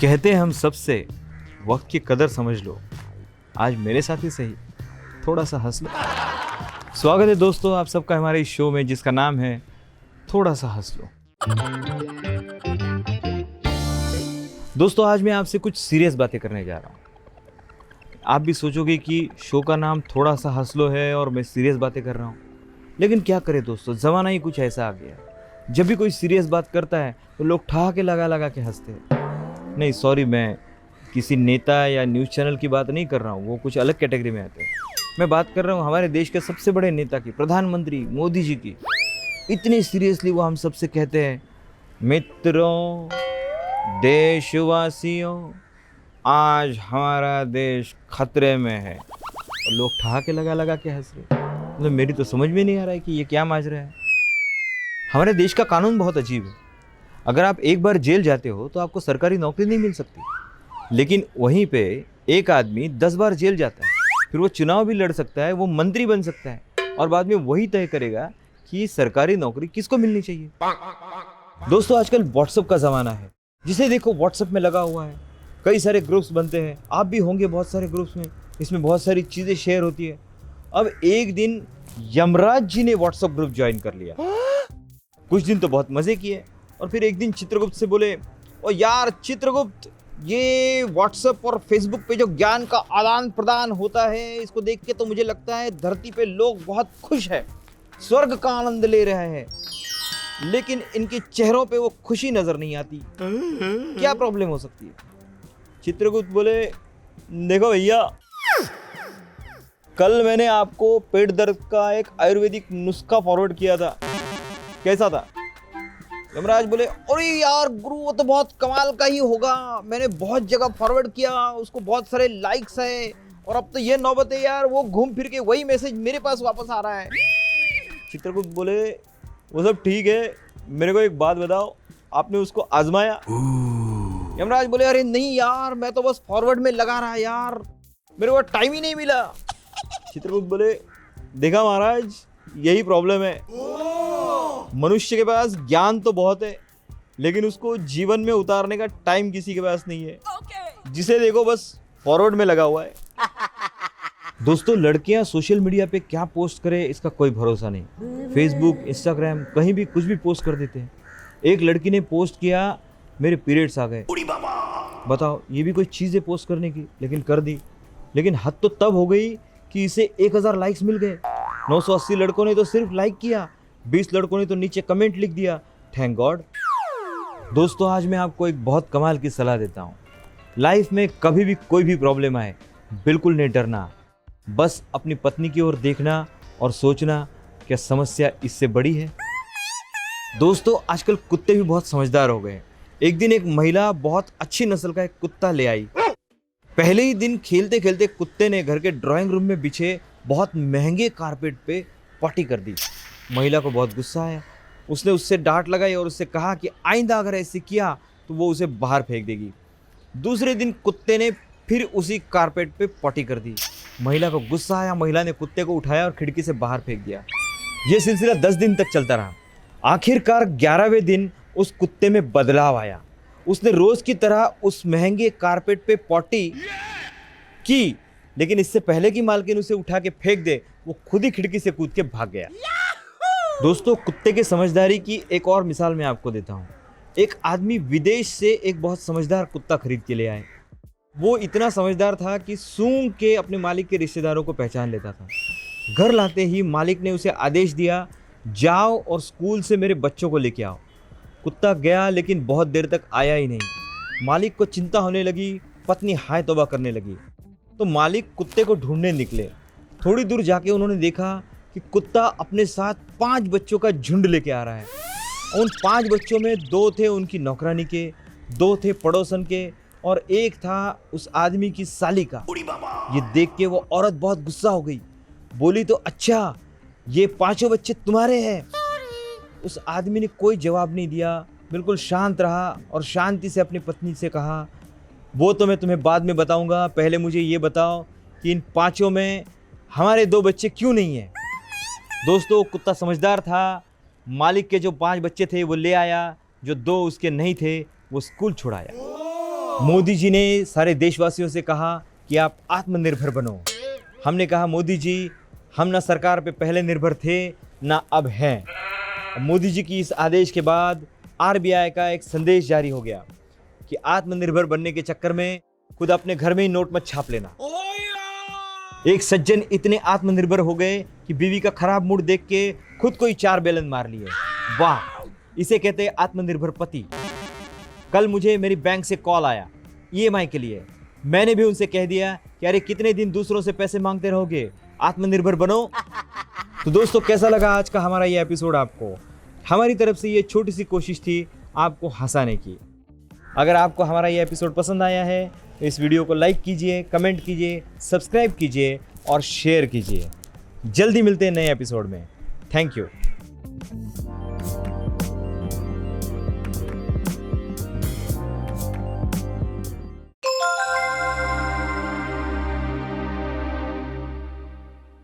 कहते हैं हम सबसे वक्त की कदर समझ लो, आज मेरे साथ ही सही थोड़ा सा हंस लो। स्वागत है दोस्तों आप सबका हमारे इस शो में जिसका नाम है थोड़ा सा हंस लो। दोस्तों आज मैं आपसे कुछ सीरियस बातें करने जा रहा हूँ। आप भी सोचोगे कि शो का नाम थोड़ा सा हंस लो है और मैं सीरियस बातें कर रहा हूँ, लेकिन क्या करें दोस्तों, ज़माना ही कुछ ऐसा आ गया है। जब भी कोई सीरियस बात करता है तो लोग ठहाके लगा लगा के हंसते हैं। नहीं सॉरी, मैं किसी नेता या न्यूज़ चैनल की बात नहीं कर रहा हूँ, वो कुछ अलग कैटेगरी में आते हैं। मैं बात कर रहा हूँ हमारे देश के सबसे बड़े नेता की, प्रधानमंत्री मोदी जी की। इतनी सीरियसली वो हम सबसे कहते हैं, मित्रों, देशवासियों, आज हमारा देश खतरे में है। और लोग ठहाके लगा लगा के हंस रहे। मतलब मेरी तो समझ में नहीं आ रहा है कि ये क्या माजरा है। हमारे देश का कानून बहुत अजीब है। अगर आप एक बार जेल जाते हो तो आपको सरकारी नौकरी नहीं मिल सकती, लेकिन वहीं पे एक आदमी 10 बार जेल जाता है, फिर वो चुनाव भी लड़ सकता है, वो मंत्री बन सकता है और बाद में वही तय करेगा कि सरकारी नौकरी किसको मिलनी चाहिए। दोस्तों आजकल व्हाट्सएप का ज़माना है, जिसे देखो व्हाट्सएप में लगा हुआ है, कई सारे ग्रुप्स बनते हैं, आप भी होंगे बहुत सारे ग्रुप्स में, इसमें बहुत सारी चीज़ें शेयर होती है। अब एक दिन यमराज जी ने व्हाट्सएप ग्रुप ज्वाइन कर लिया। कुछ दिन तो बहुत मज़े किए और फिर एक दिन चित्रगुप्त से बोले, ओ यार चित्रगुप्त, ये व्हाट्सएप और फेसबुक पे जो ज्ञान का आदान प्रदान होता है, इसको देख के तो मुझे लगता है धरती पे लोग बहुत खुश हैं, स्वर्ग का आनंद ले रहे हैं, लेकिन इनके चेहरों पे वो खुशी नजर नहीं आती। क्या प्रॉब्लम हो सकती है? चित्रगुप्त बोले, देखो भैया, कल मैंने आपको पेट दर्द का एक आयुर्वेदिक नुस्खा फॉरवर्ड किया था, कैसा था? यमराज बोले, अरे यार गुरु, वो तो बहुत कमाल का ही होगा, मैंने बहुत जगह फॉरवर्ड किया, उसको बहुत सारे लाइक्स है और अब तो ये नौबत है यार, वो घूम फिर के वही मैसेज मेरे पास वापस आ रहा है। चित्रगुप्त बोले, वो सब ठीक है, मेरे को एक बात बताओ, आपने उसको आजमाया? यमराज बोले, अरे नहीं यार, मैं तो बस फॉरवर्ड में लगा रहा यार, मेरे को टाइम ही नहीं मिला। चित्रगुप्त बोले, देखा महाराज, यही प्रॉब्लम है, मनुष्य के पास ज्ञान तो बहुत है, लेकिन उसको जीवन में उतारने का टाइम किसी के पास नहीं है। जिसे देखो बस फॉरवर्ड में लगा हुआ है। दोस्तों लड़कियां सोशल मीडिया पे क्या पोस्ट करे इसका कोई भरोसा नहीं। फेसबुक, इंस्टाग्राम, कहीं भी कुछ भी पोस्ट कर देते हैं। एक लड़की ने पोस्ट किया, मेरे पीरियड्स आ गए। बताओ, ये भी कोई चीज़ है पोस्ट करने की, लेकिन कर दी। लेकिन हद तो तब हो गई कि इसे 1000 लाइक्स मिल गए। 980 लड़कों ने तो सिर्फ लाइक किया, 20 लड़कों ने तो नीचे कमेंट लिख दिया, थैंक गॉड। दोस्तों आज मैं आपको एक बहुत कमाल की सलाह देता हूँ। लाइफ में कभी भी कोई भी प्रॉब्लम आए, बिल्कुल नहीं डरना, बस अपनी पत्नी की ओर देखना और सोचना, क्या समस्या इससे बड़ी है? दोस्तों आजकल कुत्ते भी बहुत समझदार हो गए। एक दिन एक महिला बहुत अच्छी नस्ल का एक कुत्ता ले आई। पहले ही दिन खेलते खेलते कुत्ते ने घर के ड्राइंग रूम में बिछे बहुत महंगे कारपेट पे पॉटी कर दी। महिला को बहुत गुस्सा आया, उसने उससे डांट लगाई और उससे कहा कि आइंदा अगर ऐसे किया तो वो उसे बाहर फेंक देगी। दूसरे दिन कुत्ते ने फिर उसी कारपेट पे पॉटी कर दी। महिला को गुस्सा आया, महिला ने कुत्ते को उठाया और खिड़की से बाहर फेंक दिया। ये सिलसिला 10 दिन तक चलता रहा। आखिरकार 11वें दिन उस कुत्ते में बदलाव आया। उसने रोज की तरह उस महंगे कारपेट पे पॉटी की, लेकिन इससे पहले कि मालकिन उसे उठा के फेंक दे, वो खुद ही खिड़की से कूद के भाग गया। दोस्तों कुत्ते के समझदारी की एक और मिसाल मैं आपको देता हूँ। एक आदमी विदेश से एक बहुत समझदार कुत्ता खरीद के ले आए। वो इतना समझदार था कि सूंघ के अपने मालिक के रिश्तेदारों को पहचान लेता था। घर लाते ही मालिक ने उसे आदेश दिया, जाओ और स्कूल से मेरे बच्चों को लेके आओ। कुत्ता गया, लेकिन बहुत देर तक आया ही नहीं। मालिक को चिंता होने लगी, पत्नी हाय तौबा करने लगी, तो मालिक कुत्ते को ढूंढने निकले। थोड़ी दूर जाके उन्होंने देखा कि कुत्ता अपने साथ 5 बच्चों का झुंड लेके आ रहा है। उन 5 बच्चों में 2 थे उनकी नौकरानी के, 2 थे पड़ोसन के और 1 था उस आदमी की साली का। ये देख के वो औरत बहुत गुस्सा हो गई, बोली, तो अच्छा ये 5 बच्चे तुम्हारे हैं? उस आदमी ने कोई जवाब नहीं दिया, बिल्कुल शांत रहा और शांति से अपनी पत्नी से कहा, वो तो मैं तुम्हें बाद में बताऊंगा, पहले मुझे ये बताओ कि इन 5 में हमारे 2 बच्चे क्यों नहीं हैं? दोस्तों कुत्ता समझदार था, मालिक के जो 5 बच्चे थे वो ले आया, जो 2 उसके नहीं थे वो स्कूल छुड़ाया। मोदी जी ने सारे देशवासियों से कहा कि आप आत्मनिर्भर बनो। हमने कहा मोदी जी हम ना सरकार पे पहले निर्भर थे ना अब हैं। मोदी जी की इस आदेश के बाद आरबीआई का एक संदेश जारी हो गया कि आत्मनिर्भर बनने के चक्कर में खुद अपने घर में ही नोट मत छाप लेना। एक सज्जन इतने आत्मनिर्भर हो गए कि बीवी का खराब मूड देख के खुद को ही 4 बेलन मार लिए। वाह, इसे कहते हैं आत्मनिर्भर पति। कल मुझे मेरी बैंक से कॉल आया ईएमआई के लिए। मैंने भी उनसे कह दिया कि अरे कितने दिन दूसरों से पैसे मांगते रहोगे, आत्मनिर्भर बनो। तो दोस्तों, कैसा लगा आज का हमारा ये एपिसोड आपको? हमारी तरफ से ये छोटी सी कोशिश थी आपको हंसाने की। अगर आपको हमारा ये एपिसोड पसंद आया है तो इस वीडियो को लाइक कीजिए, कमेंट कीजिए, सब्सक्राइब कीजिए और शेयर कीजिए। जल्दी मिलते हैं नए एपिसोड में। Thank you.